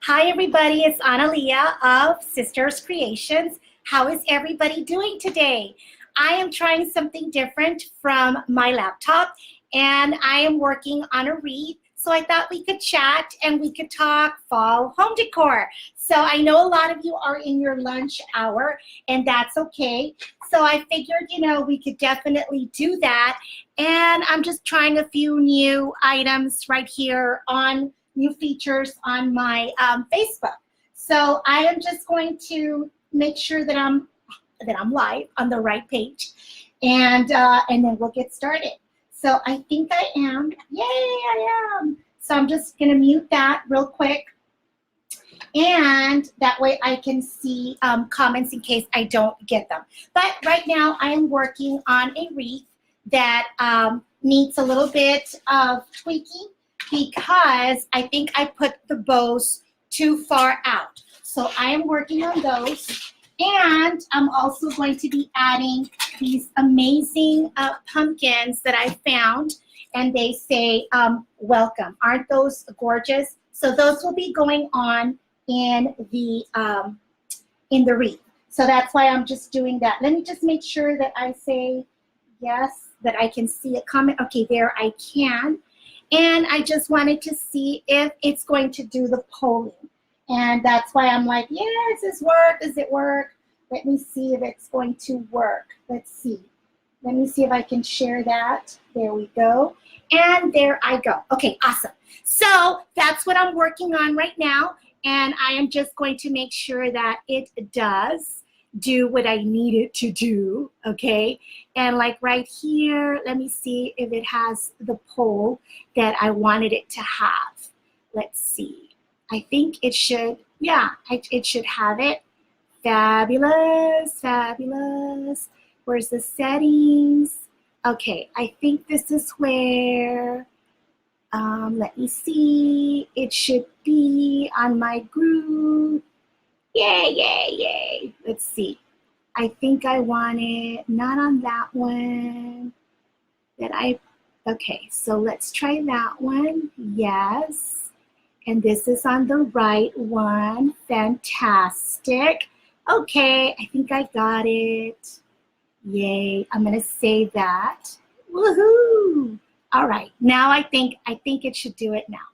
Hi everybody, it's Analia of Sisters Creations. How is everybody doing today? I am trying something different from my laptop and I am working on a wreath. So I thought we could chat and we could talk fall home decor. So I know a lot of you are in your lunch hour and that's okay. So I figured, we could definitely do that. And I'm just trying a few new items right here on new features on my Facebook. So I am just going to make sure that I'm live on the right page, and then we'll get started. So I think I am. Yay, I am. So I'm just gonna mute that real quick, and that way I can see comments in case I don't get them. But right now I am working on a wreath that needs a little bit of tweaking because I think I put the bows too far out. So I am working on those. And I'm also going to be adding these amazing pumpkins that I found. And they say, welcome. Aren't those gorgeous? So those will be going on in the wreath. So that's why I'm just doing that. Let me just make sure that I say yes, that I can see a comment. Okay, there I can. And I just wanted to see if it's going to do the polling. And that's why I'm like, yeah, does this work? Does it work? Let me see if it's going to work. Let's see. Let me see if I can share that. There we go. And there I go. Okay, awesome. So that's what I'm working on right now. And I am just going to make sure that it does do what I need it to do, okay? And like right here, let me see if it has the poll that I wanted it to have. Let's see. I think it should, yeah, it should have it. Fabulous, fabulous. Where's the settings? Okay, I think this is where, let me see. It should be on my group. Yay, yay, yay. Let's see. I think I want it not on that one. Okay, so let's try that one. Yes. And this is on the right one. Fantastic. Okay, I think I got it. Yay. I'm going to save that. Woohoo. All right. Now I think it should do it now.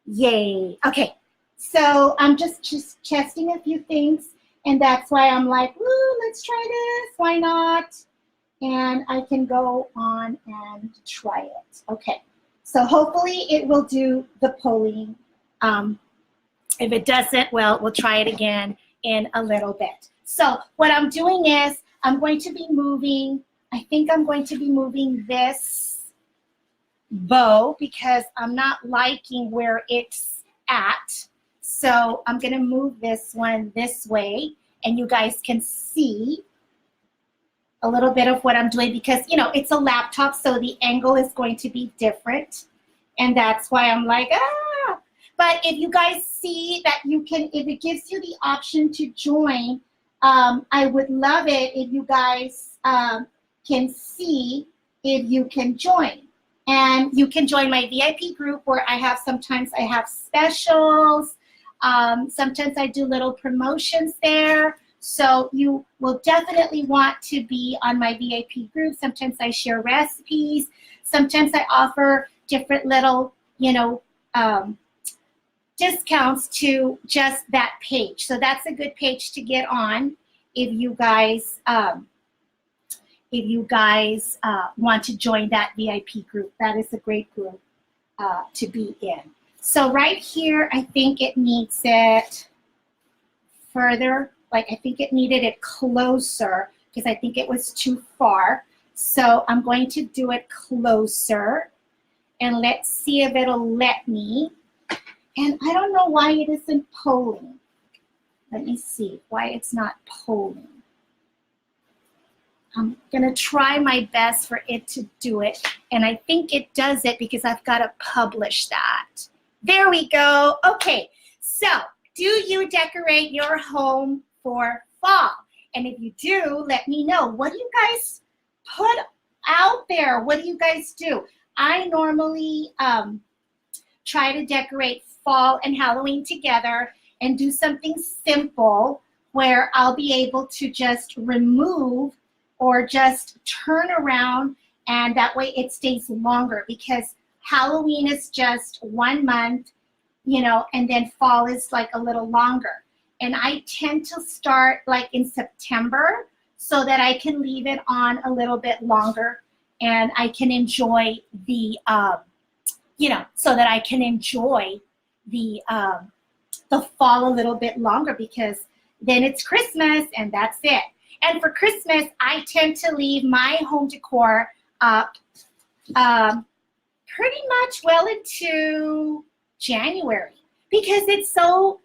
Yay. Okay. So I'm just testing a few things, and that's why I'm like, woo, let's try this. Why not? And I can go on and try it. Okay. So hopefully it will do the polling. If it doesn't, well, we'll try it again in a little bit. So what I'm doing is I'm going to be moving, I think I'm going to be moving this bow because I'm not liking where it's at. So I'm going to move this one this way, and you guys can see a little bit of what I'm doing because, it's a laptop, so the angle is going to be different. And that's why I'm like, ah. But if you guys see that you can, if it gives you the option to join, I would love it if you guys can see if you can join. And you can join my VIP group where sometimes I have specials. Sometimes I do little promotions there. So you will definitely want to be on my VIP group. Sometimes I share recipes. Sometimes I offer different little, discounts to just that page. So that's a good page to get on if you guys want to join that VIP group. That is a great group to be in. So right here, I think it needs it further. Like I think it needed it closer because I think it was too far. So I'm going to do it closer and let's see if it'll let me. And I don't know why it isn't polling. Let me see why it's not polling. I'm gonna try my best for it to do it. And I think it does it because I've got to publish that. There we go. Okay, so do you decorate your home for fall? And if you do, let me know. What do you guys put out there? What do you guys do? I normally try to decorate fall and Halloween together and do something simple where I'll be able to just remove or just turn around, and that way it stays longer, because Halloween is just 1 month, you know, and then fall is like a little longer. And I tend to start like in September so that I can leave it on a little bit longer and I can enjoy the, you know, so that I can enjoy the fall a little bit longer, because then it's Christmas and that's it. And for Christmas, I tend to leave my home decor up pretty much well into January, because it's so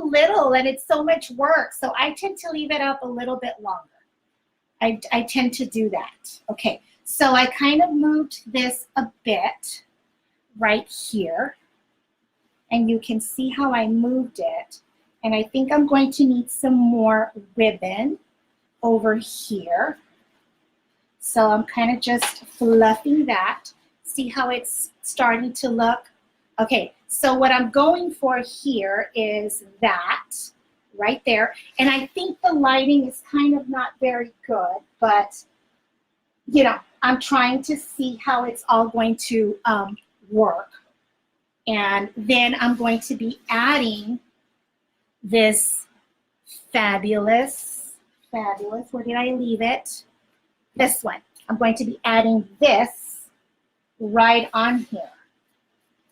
little and it's so much work. So I tend to leave it up a little bit longer. I tend to do that. Okay, so I kind of moved this a bit right here, and you can see how I moved it. And I think I'm going to need some more ribbon over here. So I'm kind of just fluffing that. See how it's starting to look? Okay, so what I'm going for here is that right there. And I think the lighting is kind of not very good, but you know, I'm trying to see how it's all going to work. And then I'm going to be adding this fabulous, where did I leave it? This one. I'm going to be adding this right on here.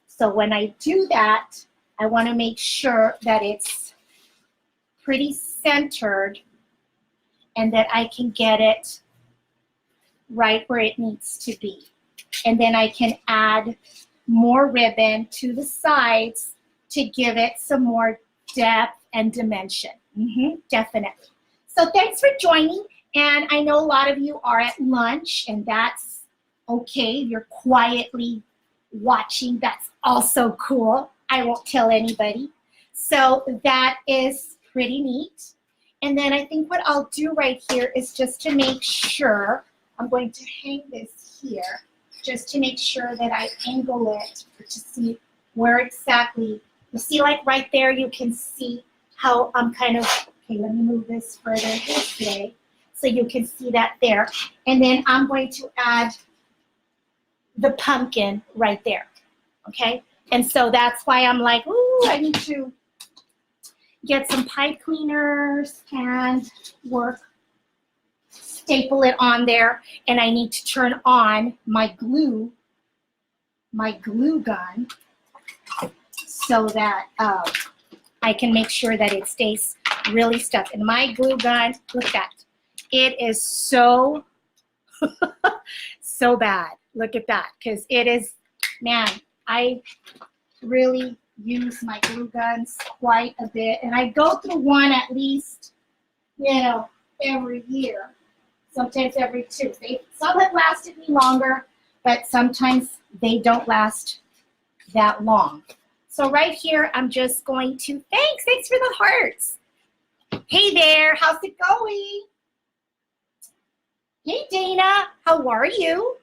So when I do that, I want to make sure that it's pretty centered and that I can get it right where it needs to be. And then I can add more ribbon to the sides to give it some more depth and dimension. Definitely. So thanks for joining. And I know a lot of you are at lunch, and that's okay. You're quietly watching. That's also cool. I won't tell anybody. So that is pretty neat. And then I think what I'll do right here is just to make sure, I'm going to hang this here, just to make sure that I angle it to see where exactly, you see like right there, you can see how I'm kind of, okay, let me move this further this way so you can see that there. And then I'm going to add the pumpkin right there, okay? And so that's why I'm like, ooh, I need to get some pipe cleaners and staple it on there, and I need to turn on my glue gun so that I can make sure that it stays really stuck. And my glue gun, look at that. It is so, so bad. Look at that, because it is, man, I really use my glue guns quite a bit. And I go through one at least, you know, every year. Sometimes every 2. Some have lasted me longer, but sometimes they don't last that long. So right here, I'm just going to, thanks for the hearts. Hey there, how's it going? Hey Dana, how are you?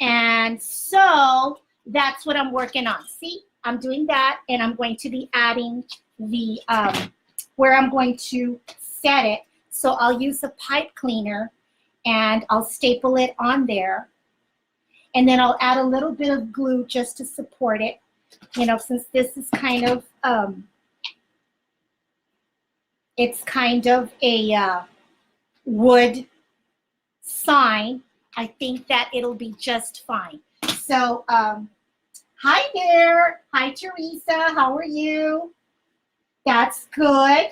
And so that's what I'm working on. See, I'm doing that, and I'm going to be adding the, where I'm going to set it. So I'll use a pipe cleaner and I'll staple it on there. And then I'll add a little bit of glue just to support it. You know, since this is kind of, it's kind of a wood sign, I think that it'll be just fine. So, hi there. Hi, Teresa. How are you? That's good.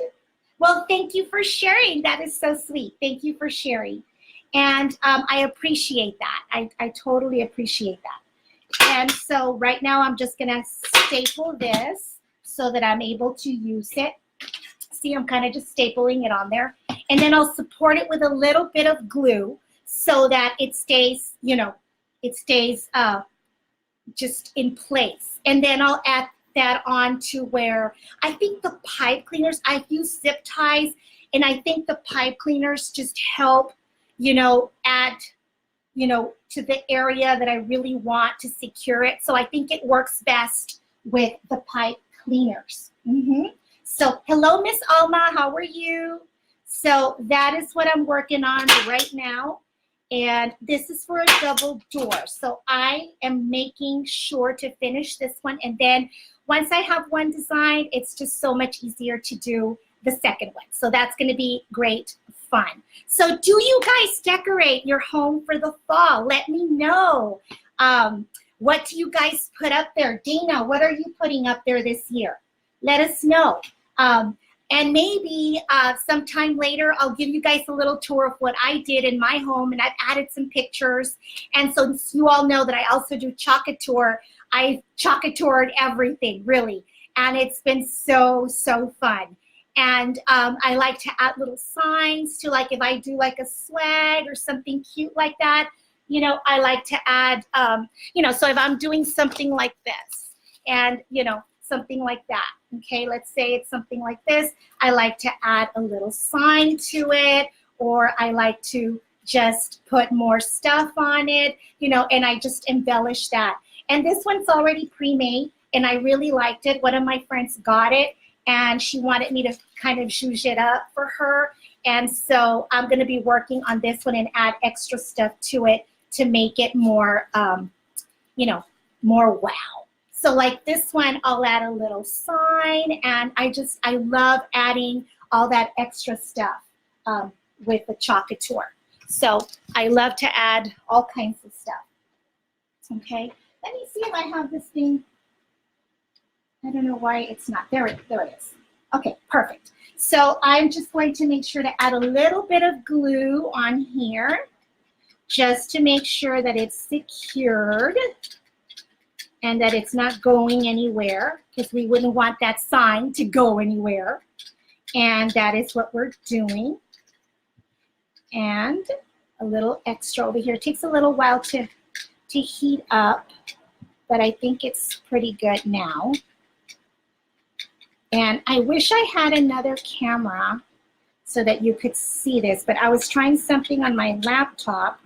Well, thank you for sharing. That is so sweet. Thank you for sharing. And I appreciate that. I totally appreciate that. And so right now I'm just gonna staple this so that I'm able to use it. See, I'm kind of just stapling it on there. And then I'll support it with a little bit of glue so that it stays, you know, it stays just in place. And then I'll add that on to where I think the pipe cleaners, I've used zip ties, and I think the pipe cleaners just help, you know, add, you know, to the area that I really want to secure it. So I think it works best with the pipe cleaners. So hello, Miss Alma, how are you? So that is what I'm working on right now. And this is for a double door. So I am making sure to finish this one. And then once I have one design, it's just so much easier to do the second one. So that's going to be great fun. So do you guys decorate your home for the fall? Let me know. What do you guys put up there? Dana, what are you putting up there this year? Let us know. And maybe sometime later, I'll give you guys a little tour of what I did in my home, and I've added some pictures. And so you all know that I also do Choc-a-Tour. I've Choc-a-Toured everything, really. And it's been so, so fun. And I like to add little signs to, like, if I do like a swag or something cute like that, you know, I like to add, you know, so if I'm doing something like this and, you know, something like that, okay, let's say it's something like this, I like to add a little sign to it, or I like to just put more stuff on it, you know, and I just embellish that. And this one's already pre-made, and I really liked it. One of my friends got it, and she wanted me to kind of zhuzh it up for her. And so I'm going to be working on this one and add extra stuff to it to make it more, you know, more wow. So like this one, I'll add a little sign, and I love adding all that extra stuff with the Choc-a-Tour. So I love to add all kinds of stuff. Okay, let me see if I have this thing. I don't know why it's not. There it is. Okay, perfect. So I'm just going to make sure to add a little bit of glue on here just to make sure that it's secured and that it's not going anywhere, because we wouldn't want that sign to go anywhere. And that is what we're doing. And a little extra over here. It takes a little while to heat up, but I think it's pretty good now. And I wish I had another camera so that you could see this, but I was trying something on my laptop,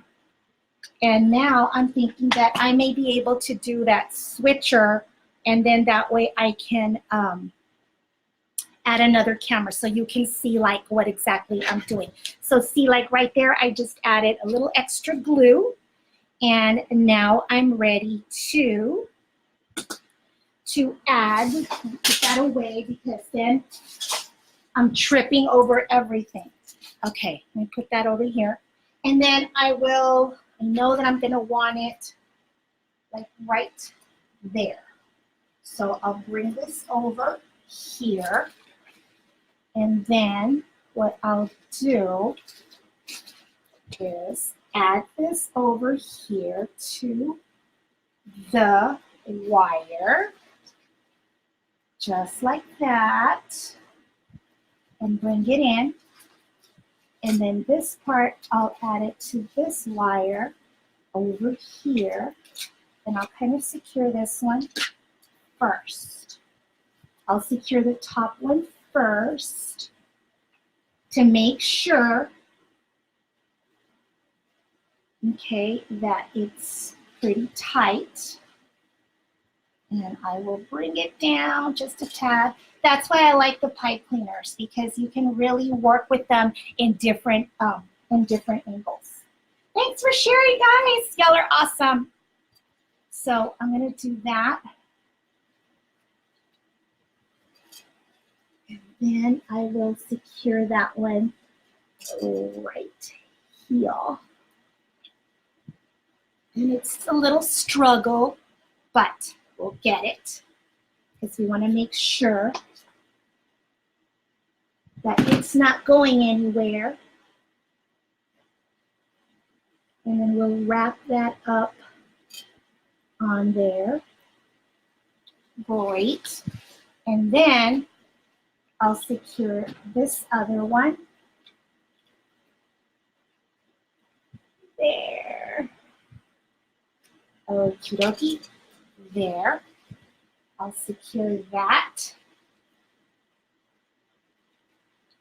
and now I'm thinking that I may be able to do that switcher, and then that way I can add another camera so you can see like what exactly I'm doing. So see, like right there, I just added a little extra glue, and now I'm ready to add, put that away because then I'm tripping over everything. Okay, let me put that over here. And then I know that I'm gonna want it like right there. So I'll bring this over here. And then what I'll do is add this over here to the wire, just like that, and bring it in. And then this part, I'll add it to this wire over here, and I'll kind of secure this one first. I'll secure the top one first to make sure, okay, that it's pretty tight. And I will bring it down just a tad. That's why I like the pipe cleaners, because you can really work with them in different angles. Thanks for sharing, guys. Y'all are awesome. So I'm gonna do that. And then I will secure that one right here. And it's a little struggle, but we'll get it, because we want to make sure that it's not going anywhere. And then we'll wrap that up on there. Great. And then I'll secure this other one. There. Okie dokie. There. I'll secure that.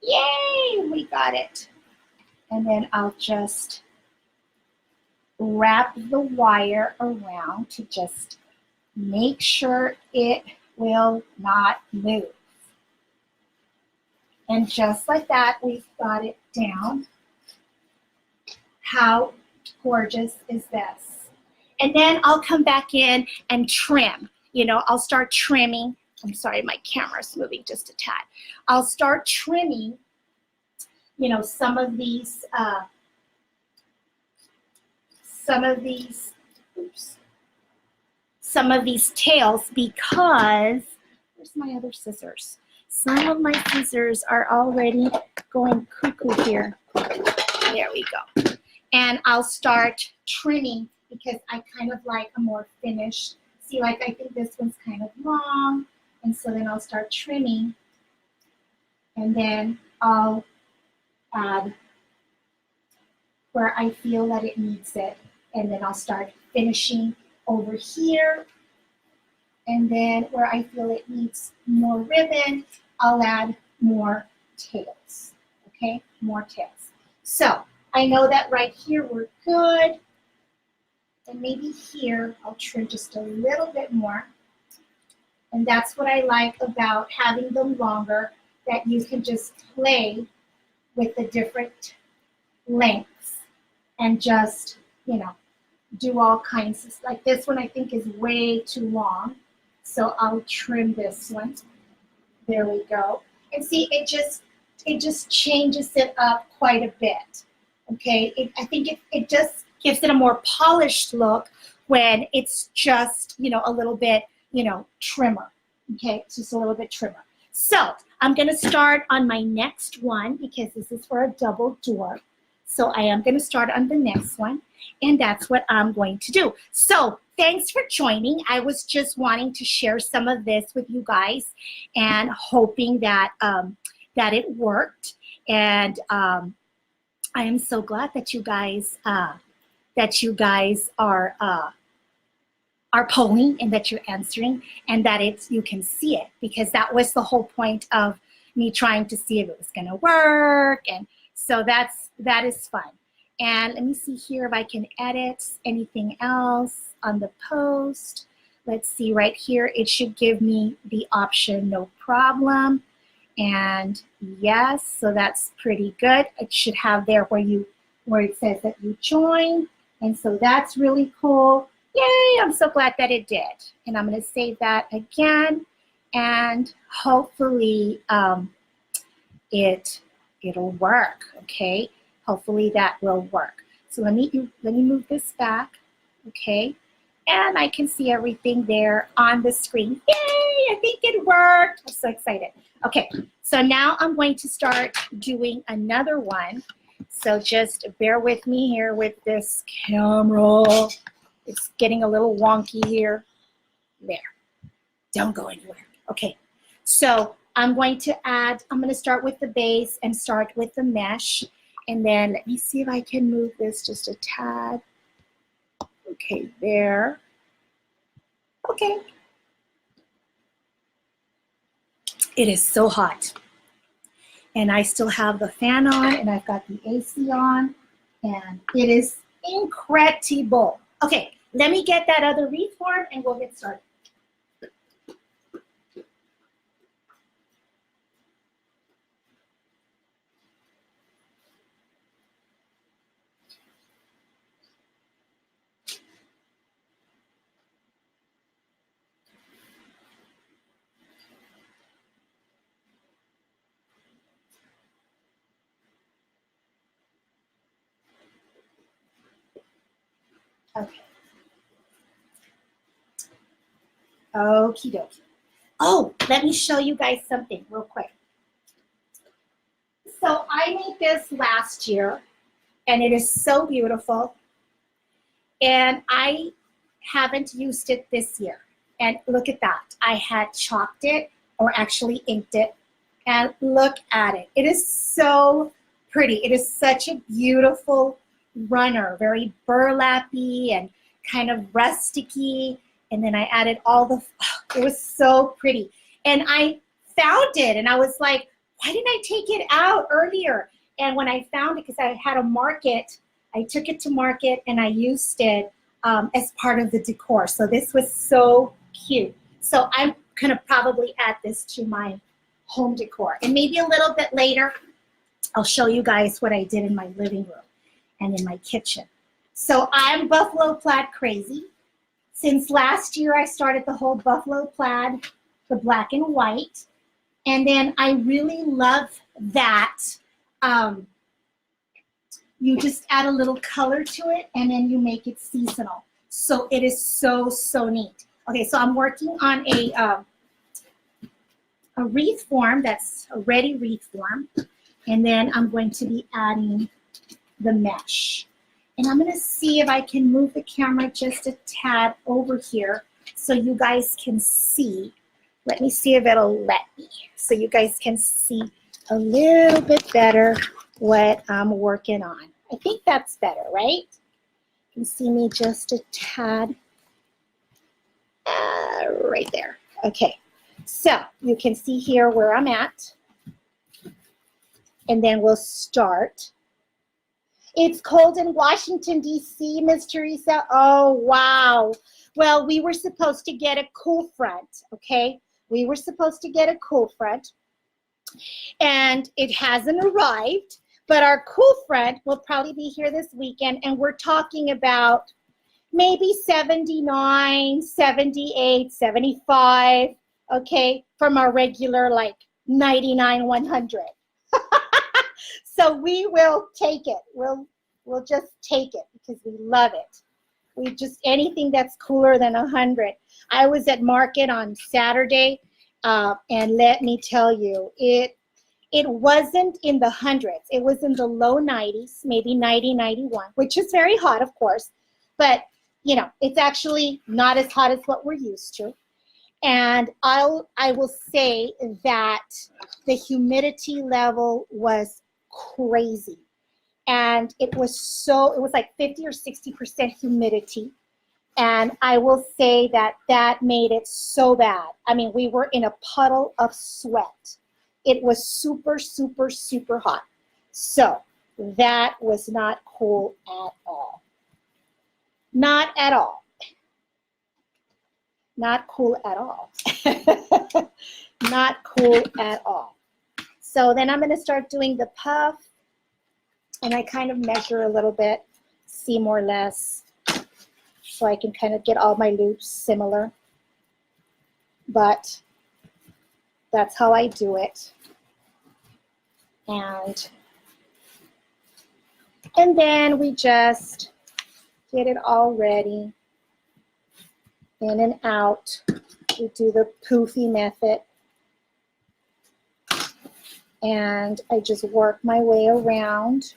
Yay, we got it. And then I'll just wrap the wire around to just make sure it will not move. And just like that, we've got it down. How gorgeous is this? And then I'll come back in and trim. You know, I'll start trimming. I'm sorry, my camera's moving just a tad. I'll start trimming, you know, some of these, tails, because, where's my other scissors? Some of my scissors are already going cuckoo here. There we go. And I'll start trimming because I kind of like a more finished. See, like I think this one's kind of long. And so then I'll start trimming. And then I'll add where I feel that it needs it. And then I'll start finishing over here. And then where I feel it needs more ribbon, I'll add more tails. Okay, more tails. So I know that right here we're good. And maybe here I'll trim just a little bit more. And that's what I like about having them longer, that you can just play with the different lengths and just, you know, do all kinds of, like this one I think is way too long. So I'll trim this one. There we go. And see, it just changes it up quite a bit. Okay, I think it just gives it a more polished look when it's just, you know, a little bit, you know, trimmer. Okay, it's just a little bit trimmer. So I'm going to start on my next one because this is for a double door. So I am going to start on the next one, and that's what I'm going to do. So thanks for joining. I was just wanting to share some of this with you guys and hoping that that it worked. And I am so glad that you guys are polling and that you're answering, and that you can see it, because that was the whole point of me trying to see if it was going to work. And so that is fun. And let me see here if I can edit anything else on the post. Let's see right here. It should give me the option no problem. And yes, so that's pretty good. It should have there where it says that you joined. And so that's really cool. Yay, I'm so glad that it did. And I'm going to save that again. And hopefully it'll work, okay? Hopefully that will work. So let me move this back, okay? And I can see everything there on the screen. Yay, I think it worked. I'm so excited. Okay, so now I'm going to start doing another one. So just bear with me here with this camera. It's getting a little wonky here. There. Don't go anywhere. Okay, so I'm going to start with the base and start with the mesh. And then let me see if I can move this just a tad. Okay, there. Okay. It is so hot. And I still have the fan on, and I've got the AC on, and it is incredible. Okay, let me get that other wreath form and we'll get started. Okay. Okie dokie. Oh, let me show you guys something real quick. So I made this last year, and it is so beautiful. And I haven't used it this year. And look at that. I had chalked it, or actually inked it. And look at it. It is so pretty. It is such a beautiful runner, very burlappy and kind of rusticy. And then I added it was so pretty. And I found it, and I was like, why didn't I take it out earlier? And when I found it, because I had a market, I took it to market and I used it as part of the decor. So this was so cute. So gonna probably add this to my home decor. And maybe a little bit later, I'll show you guys what I did in my living room and in my kitchen. So I'm buffalo plaid crazy. Since last year, I started the whole buffalo plaid, the black and white. And then I really love that you just add a little color to it and then you make it seasonal. So it is so, so neat. Okay, so I'm working on a wreath form, that's a ready wreath form. And then I'm going to be adding the mesh. And I'm gonna see if I can move the camera just a tad over here so you guys can see. Let me see if it'll let me. So you guys can see a little bit better what I'm working on. I think that's better, right? You can see me just a tad right there. Okay, so you can see here where I'm at. And then we'll start. It's cold in Washington, D.C., Miss Teresa. Oh, wow. Well, we were supposed to get a cool front, okay? We were supposed to get a cool front, and it hasn't arrived, but our cool front will probably be here this weekend, and we're talking about maybe 79, 78, 75, okay, from our regular, like, 99, 100. So we will take it. We'll just take it because we love it. We just, anything that's cooler than 100. I was at market on Saturday, and let me tell you, it wasn't in the hundreds. It was in the low 90s, maybe 90, 91, which is very hot, of course. But, you know, it's actually not as hot as what we're used to. And I will say that the humidity level was crazy. And it was like 50 or 60% humidity. And I will say that made it so bad. I mean, we were in a puddle of sweat. It was super, super, super hot. So that was not cool at all. Not at all. Not cool at all. Not cool at all. So then I'm going to start doing the puff. And I kind of measure a little bit, see more or less, so I can kind of get all my loops similar. But that's how I do it. And then we just get it all ready. In and out. We do the poofy method. And I just work my way around.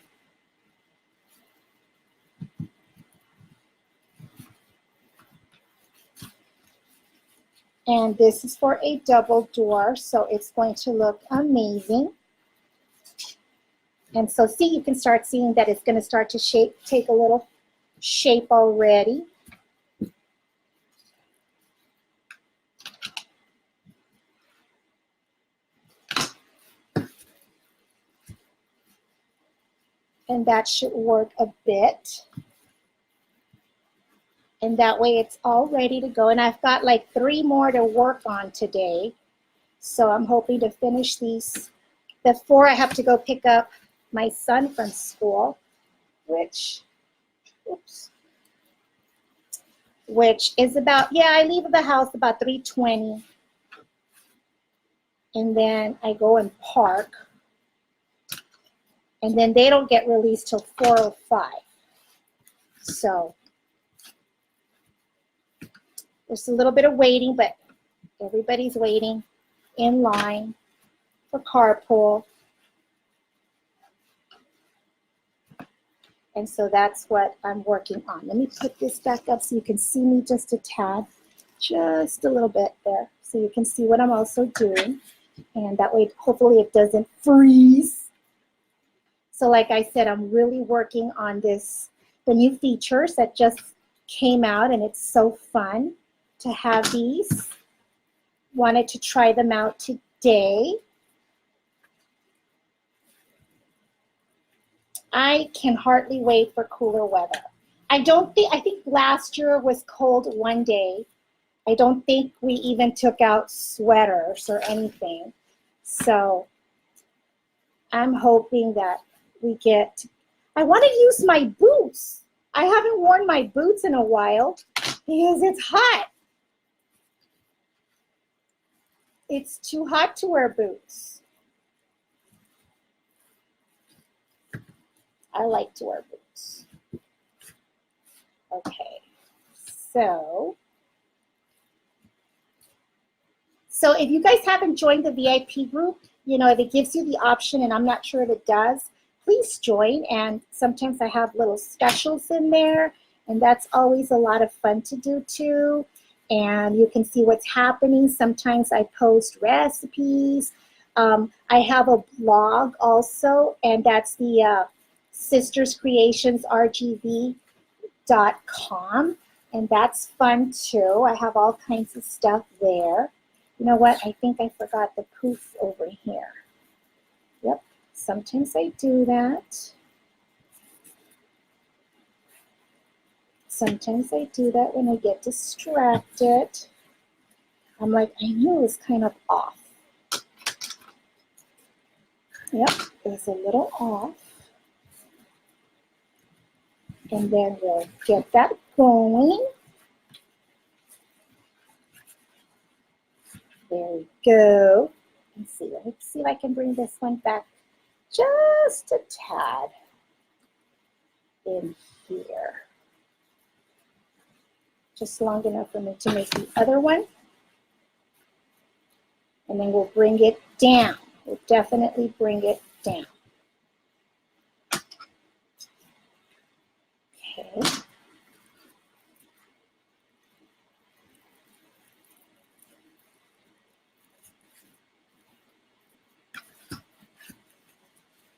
And this is for a double door, so it's going to look amazing. And so see, you can start seeing that it's going to start to take a little shape already. And that should work a bit. And that way it's all ready to go. And I've got like 3 more to work on today. So I'm hoping to finish these before I have to go pick up my son from school, which is about, yeah, I leave the house about 3:20. And then I go and park. And then they don't get released till 4:05. So there's a little bit of waiting, but everybody's waiting in line for carpool. And so that's what I'm working on. Let me put this back up so you can see me just a tad, just a little bit there, so you can see what I'm also doing. And that way, hopefully it doesn't freeze. So like I said, I'm really working on the new features that just came out, and it's so fun to have these. Wanted to try them out today. I can hardly wait for cooler weather. I think last year was cold one day, I don't think we even took out sweaters or anything. So I'm hoping that we get, I want to use my boots. I haven't worn my boots in a while because it's hot. It's too hot to wear boots. I like to wear boots. Okay, so if you guys haven't joined the VIP group, you know, if it gives you the option, and I'm not sure if it does, please join. And sometimes I have little specials in there, and that's always a lot of fun to do too. And you can see what's happening. Sometimes I post recipes. I have a blog also, and that's the sisterscreationsrgv.com, and that's fun too. I have all kinds of stuff there. You know what? I think I forgot the poof over here. Yep, sometimes I do that. Sometimes I do that when I get distracted. I'm like, I knew it was kind of off. Yep, it's a little off. And then we'll get that going. There we go. Let's see. Let me see if I can bring this one back just a tad in here. Just long enough for me to make the other one. And then we'll bring it down. We'll definitely bring it down. Okay.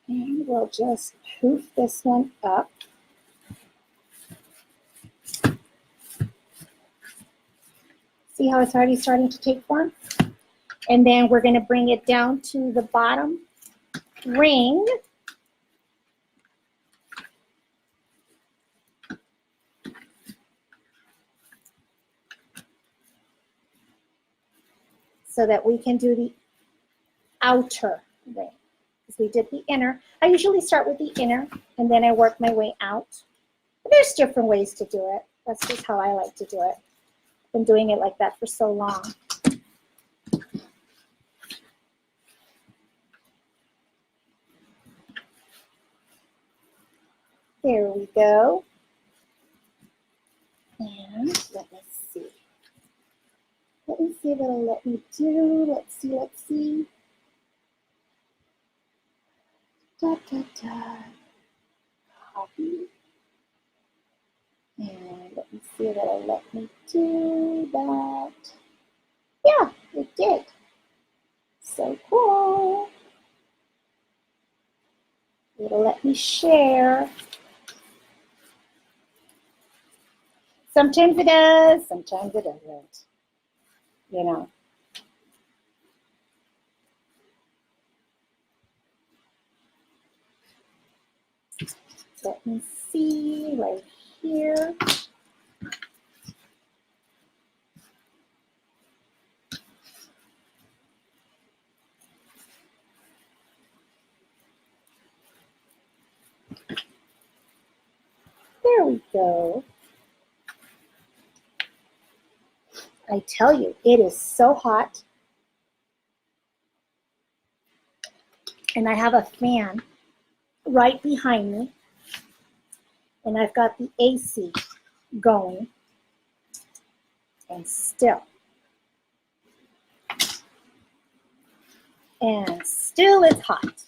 And we'll just poof this one up. See how it's already starting to take form? And then we're going to bring it down to the bottom ring. So that we can do the outer ring. Because we did the inner. I usually start with the inner and then I work my way out. But there's different ways to do it. That's just how I like to do it. I've been doing it like that for so long. There we go. And let me see. Let me see what it'll let me do. Let's see, let's see. Da, da, da. Copy. And let me see if it'll let me do that. Yeah, it did. So cool. It'll let me share. Sometimes it does, sometimes it doesn't. You know. Let me see right here. There we go. I tell you, it is so hot. And I have a fan right behind me. And I've got the AC going. And still it's hot.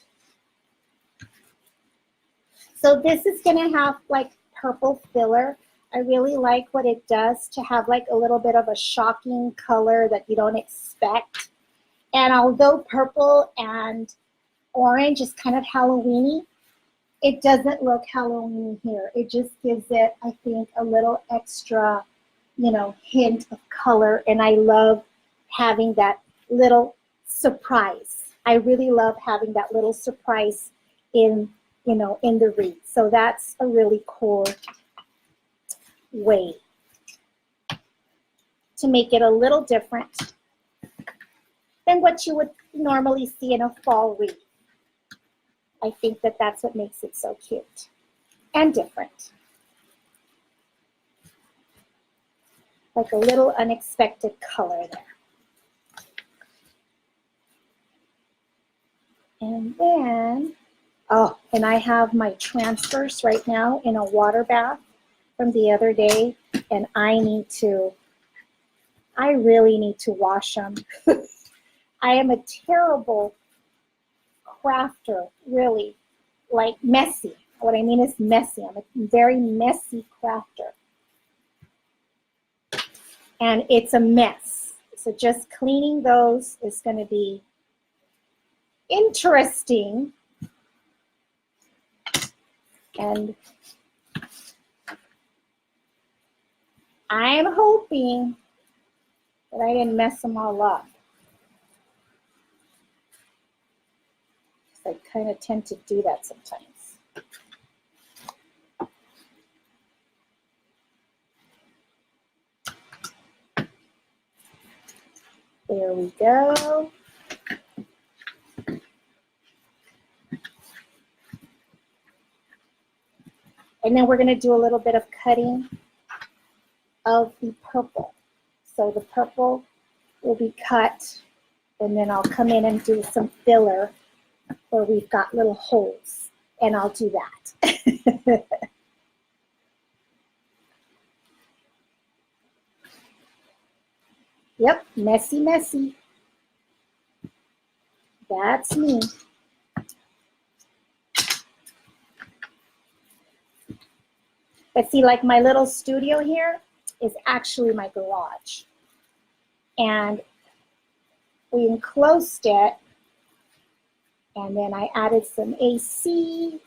So this is going to have like purple filler. I really like what it does to have like a little bit of a shocking color that you don't expect. And although purple and orange is kind of Halloween-y, it doesn't look Halloween here. It just gives it, I think, a little extra, you know, hint of color. And I love having that little surprise. I really love having that little surprise in, you know, in the wreath. So that's a really cool way to make it a little different than what you would normally see in a fall wreath. I think that that's what makes it so cute and different. Like a little unexpected color there. And then, oh, and I have my transfers right now in a water bath from the other day, and I really need to wash them. I am a terrible crafter, really, like messy. What I mean is messy. I'm a very messy crafter. And it's a mess. So just cleaning those is going to be interesting. And I'm hoping that I didn't mess them all up. I kind of tend to do that sometimes. There we go. And then we're going to do a little bit of cutting of the purple. So the purple will be cut, and then I'll come in and do some filler where we've got little holes, and I'll do that. Yep, messy, messy. That's me. But see, like my little studio here is actually my garage. And we enclosed it, and then I added some AC.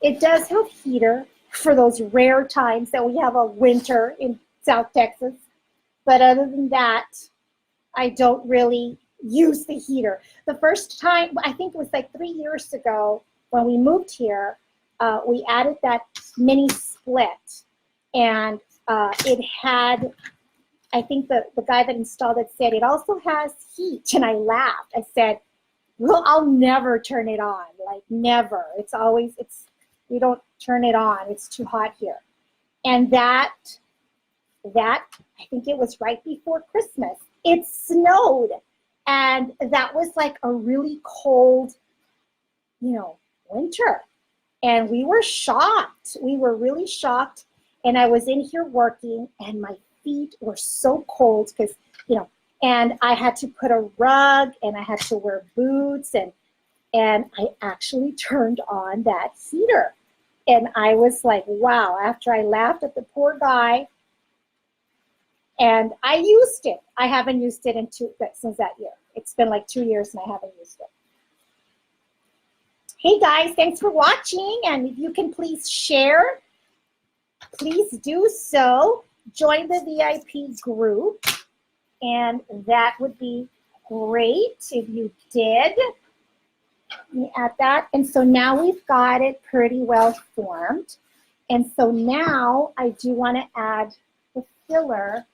It does have heater for those rare times that we have a winter in South Texas. But other than that, I don't really use the heater. The first time, I think it was like 3 years ago when we moved here, we added that mini split, and it had, I think the guy that installed it said, it also has heat. And I laughed. I said, well, I'll never turn it on, like never. It's always, we don't turn it on. It's too hot here. And that, I think it was right before Christmas. It snowed. And that was like a really cold, winter. And we were shocked. We were really shocked. And I was in here working, and my feet were so cold because, and I had to put a rug, and I had to wear boots, and I actually turned on that heater. And I was like, wow, after I laughed at the poor guy, and I used it. I haven't used it since that year. It's been like 2 years and I haven't used it. Hey guys, thanks for watching. And if you can please share, please do so. Join the VIP group. And that would be great if you did. Let me add that. And so now we've got it pretty well formed. And so now I do want to add the filler.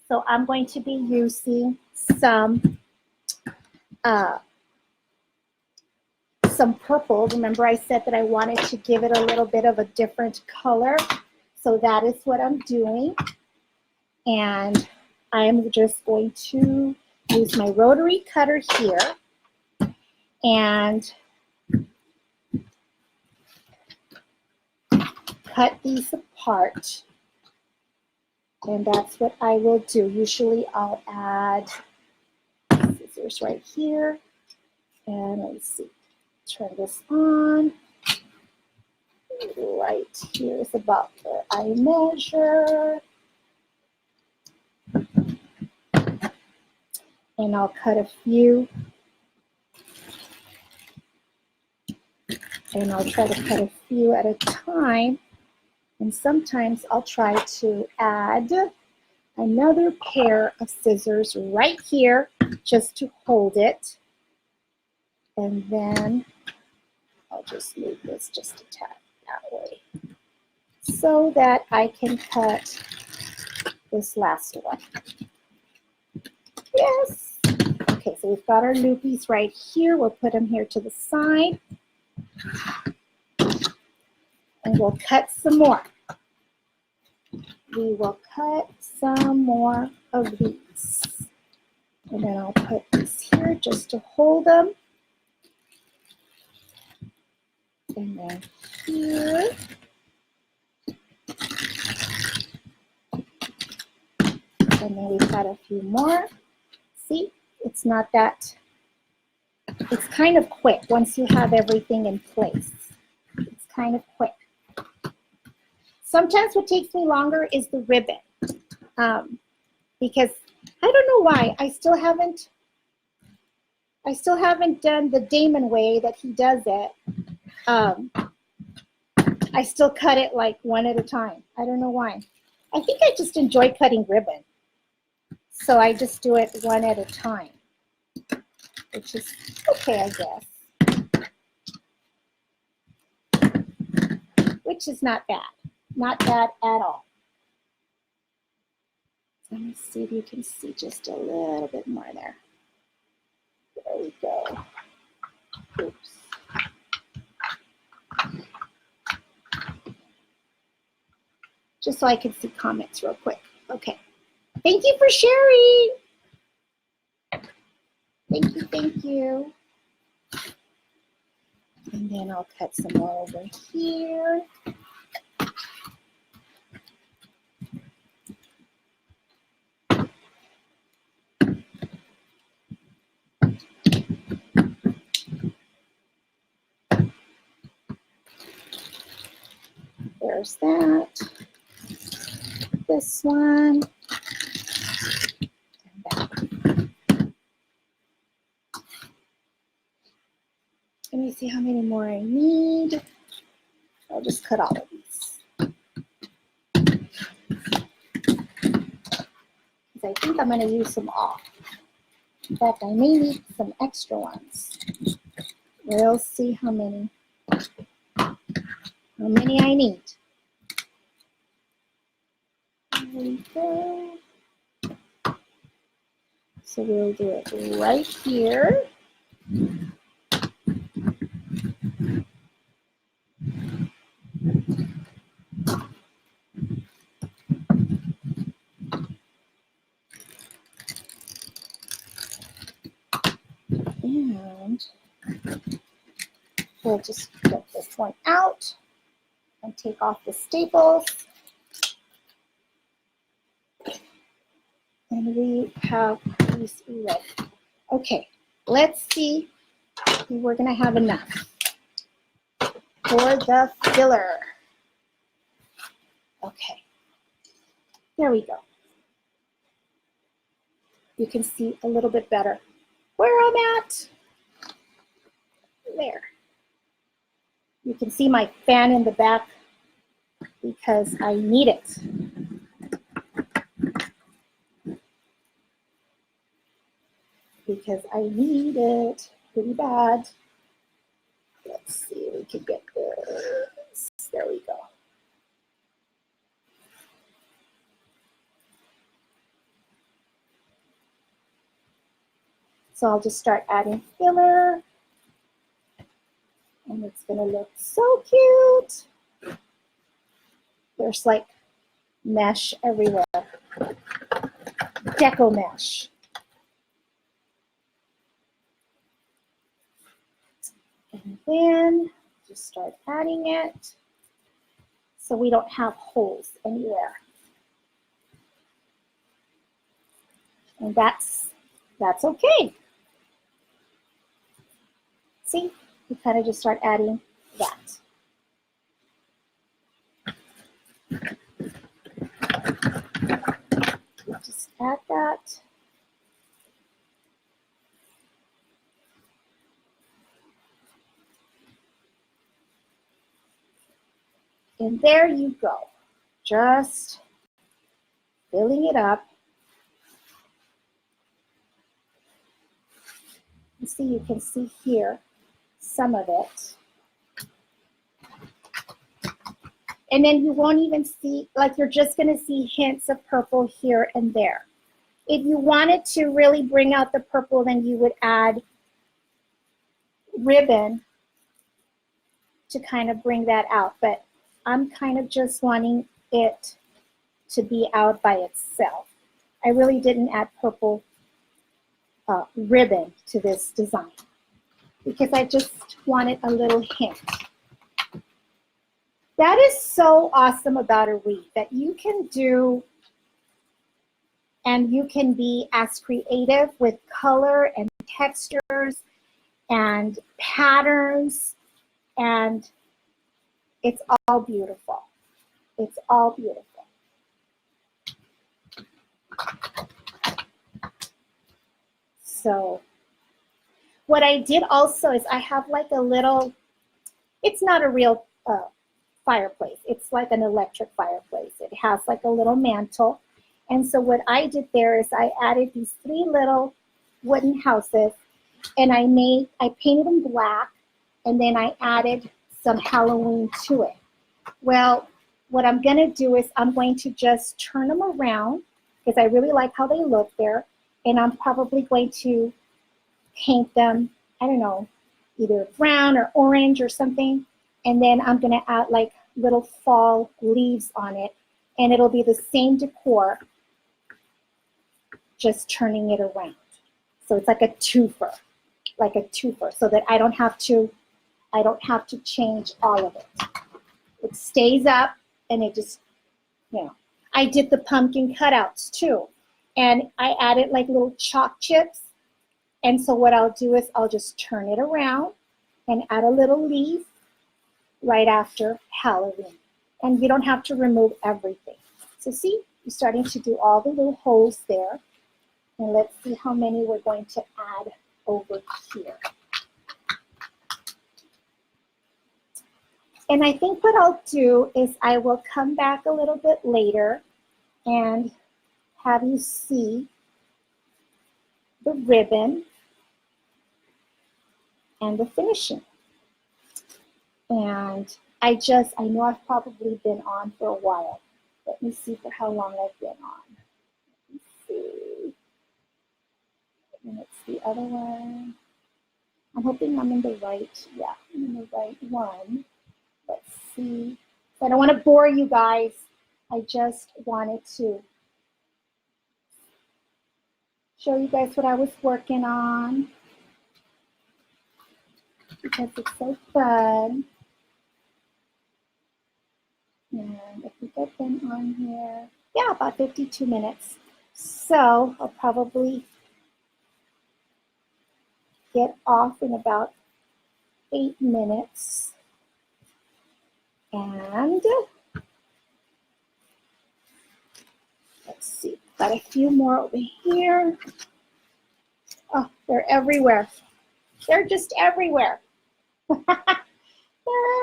So I'm going to be using some purple. Remember I said that I wanted to give it a little bit of a different color. So that is what I'm doing. And I'm just going to use my rotary cutter here and cut these apart. And that's what I will do. Usually I'll add scissors right here. And let's see, turn this on. Right here is about where I measure. And I'll cut a few. And I'll try to cut a few at a time. And sometimes I'll try to add another pair of scissors right here just to hold it. And then I'll just move this just a tad that way so that I can cut this last one. Yes. Okay, so we've got our loopies right here. We'll put them here to the side. And we'll cut some more. We will cut some more of these. And then I'll put this here just to hold them. And then here. And then we've got a few more. See, it's not that, it's kind of quick once you have everything in place. It's kind of quick. Sometimes what takes me longer is the ribbon. Because I don't know why, I still haven't done the Damon way that he does it. I still cut it like one at a time. I don't know why. I think I just enjoy cutting ribbon. So I just do it one at a time, which is okay, I guess. Which is not bad. Not bad at all. Let me see if you can see just a little bit more there. There we go. Oops. Just so I can see comments real quick. Okay. Thank you for sharing. Thank you, thank you. And then I'll cut some more over here. There's that. This one. And that. Let me see how many more I need. I'll just cut all of these. Because I think I'm going to use them all. In fact, I may need some extra ones. We'll see how many I need. There we go. So we'll do it right here. And we'll just get this one out and take off the staples. And we have these ready. Okay, let's see if we're gonna have enough for the filler. Okay, there we go. You can see a little bit better where I'm at. There. You can see my fan in the back because I need it. Because I need it pretty bad. Let's see if we can get this. There we go. So I'll just start adding filler. And it's gonna look so cute. There's like mesh everywhere. Deco mesh. And then just start adding it so we don't have holes anywhere. And that's okay. See, we kind of just start adding that. Just add that. And there you go. Just filling it up. You see, you can see here some of it. And then you won't even see, like you're just gonna see hints of purple here and there. If you wanted to really bring out the purple, then you would add ribbon to kind of bring that out. But I'm kind of just wanting it to be out by itself. I really didn't add purple ribbon to this design because I just wanted a little hint. That is so awesome about a wreath, that you can do and you can be as creative with color and textures and patterns, and it's all beautiful. It's all beautiful. So what I did also is I have like a little, it's not a real fireplace. It's like an electric fireplace. It has like a little mantle. And so what I did there is I added these 3 little wooden houses, and I painted them black, and then I added some Halloween to it. Well, what I'm gonna do is I'm going to just turn them around because I really like how they look there. And I'm probably going to paint them, I don't know, either brown or orange or something. And then I'm gonna add like little fall leaves on it. And it'll be the same decor, just turning it around. So it's like a twofer, so that I don't have to change all of it. It stays up and it just, I did the pumpkin cutouts too. And I added like little chalk chips. And so what I'll do is I'll just turn it around and add a little leaf right after Halloween. And you don't have to remove everything. So see, you're starting to do all the little holes there. And let's see how many we're going to add over here. And I think what I'll do is I will come back a little bit later and have you see the ribbon and the finishing. And I know I've probably been on for a while. Let me see for how long I've been on. Let me see. And it's the other one. I'm hoping I'm in the right, I'm in the right one. Let's see. I don't want to bore you guys. I just wanted to show you guys what I was working on because it's so fun. And I think I've been on here, about 52 minutes. So I'll probably get off in about 8 minutes. And let's see, got a few more over here. Oh, they're everywhere. They're just everywhere. They're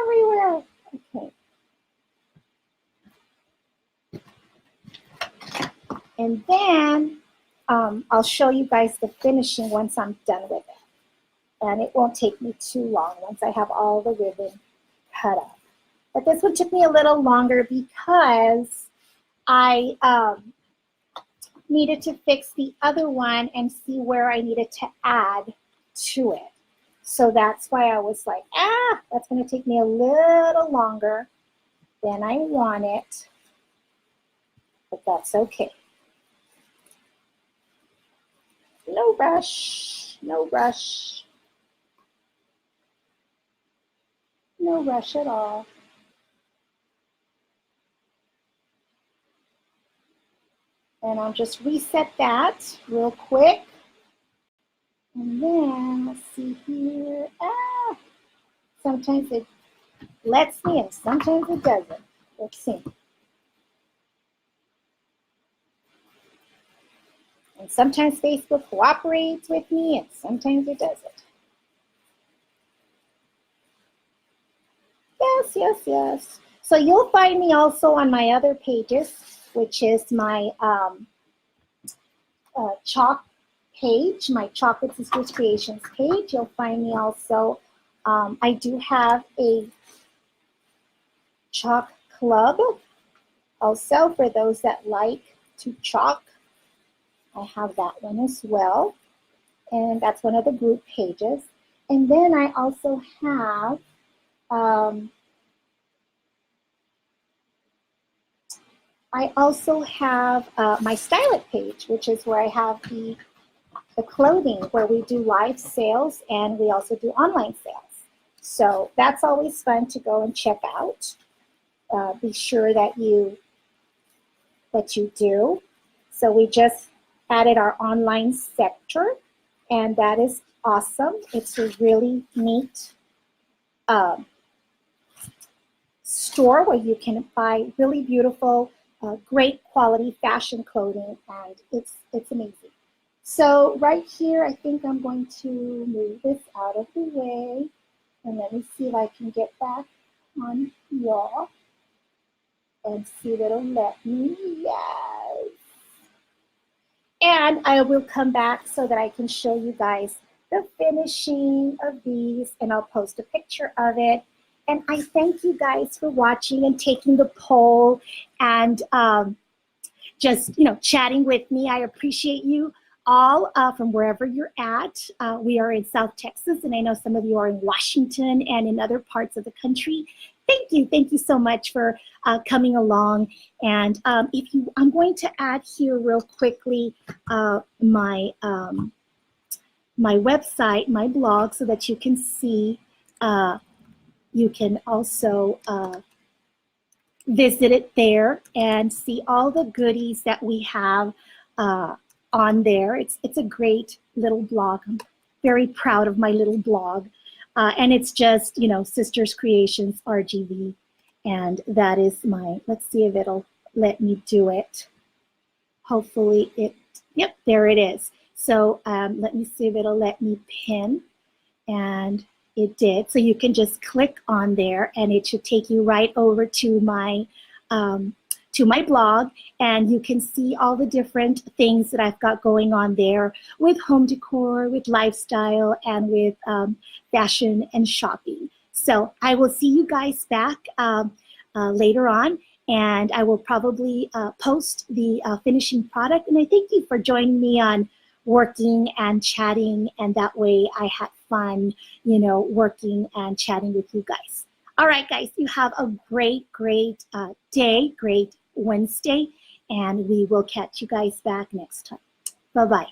everywhere. Okay. And then I'll show you guys the finishing once I'm done with it. And it won't take me too long once I have all the ribbon cut up. But this one took me a little longer because I needed to fix the other one and see where I needed to add to it. So that's why I was like, that's going to take me a little longer than I want it. But that's okay. No rush, no rush. No rush at all. And I'll just reset that real quick. And then let's see here. Sometimes it lets me and sometimes it doesn't. Let's see. And sometimes Facebook cooperates with me and sometimes it doesn't. Yes. So you'll find me also on my other pages, which is my chalk page, my Chocolate Sisters Creations page. You'll find me also, I do have a chalk club. Also, for those that like to chalk, I have that one as well. And that's one of the group pages. And then I also have my Style It page, which is where I have the clothing, where we do live sales and we also do online sales. So that's always fun to go and check out. Be sure that you do. So we just added our online sector, and that is awesome. It's a really neat store where you can buy really beautiful, great quality fashion clothing, and it's amazing. So right here, I think I'm going to move this out of the way, and let me see if I can get back on y'all and see if it'll let me. Yes. And I will come back so that I can show you guys the finishing of these, and I'll post a picture of it. And I thank you guys for watching and taking the poll and just chatting with me. I appreciate you all from wherever you're at. We are in South Texas, and I know some of you are in Washington and in other parts of the country. Thank you so much for coming along. And I'm going to add here real quickly my website, my blog, so that you can see. You can also visit it there and see all the goodies that we have on there. It's a great little blog. I'm very proud of my little blog. And it's just, Sisters Creations RGV. And that is let's see if it'll let me do it. Hopefully yep, there it is. So let me see if it'll let me pin. And it did. So you can just click on there, and it should take you right over to my blog, and you can see all the different things that I've got going on there with home decor, with lifestyle, and with fashion and shopping. So I will see you guys back later on, and I will probably post the finishing product. And I thank you for joining me on working and chatting, and that way I had fun, working and chatting with you guys. All right, guys, you have a great day, great Wednesday, and we will catch you guys back next time. Bye-bye.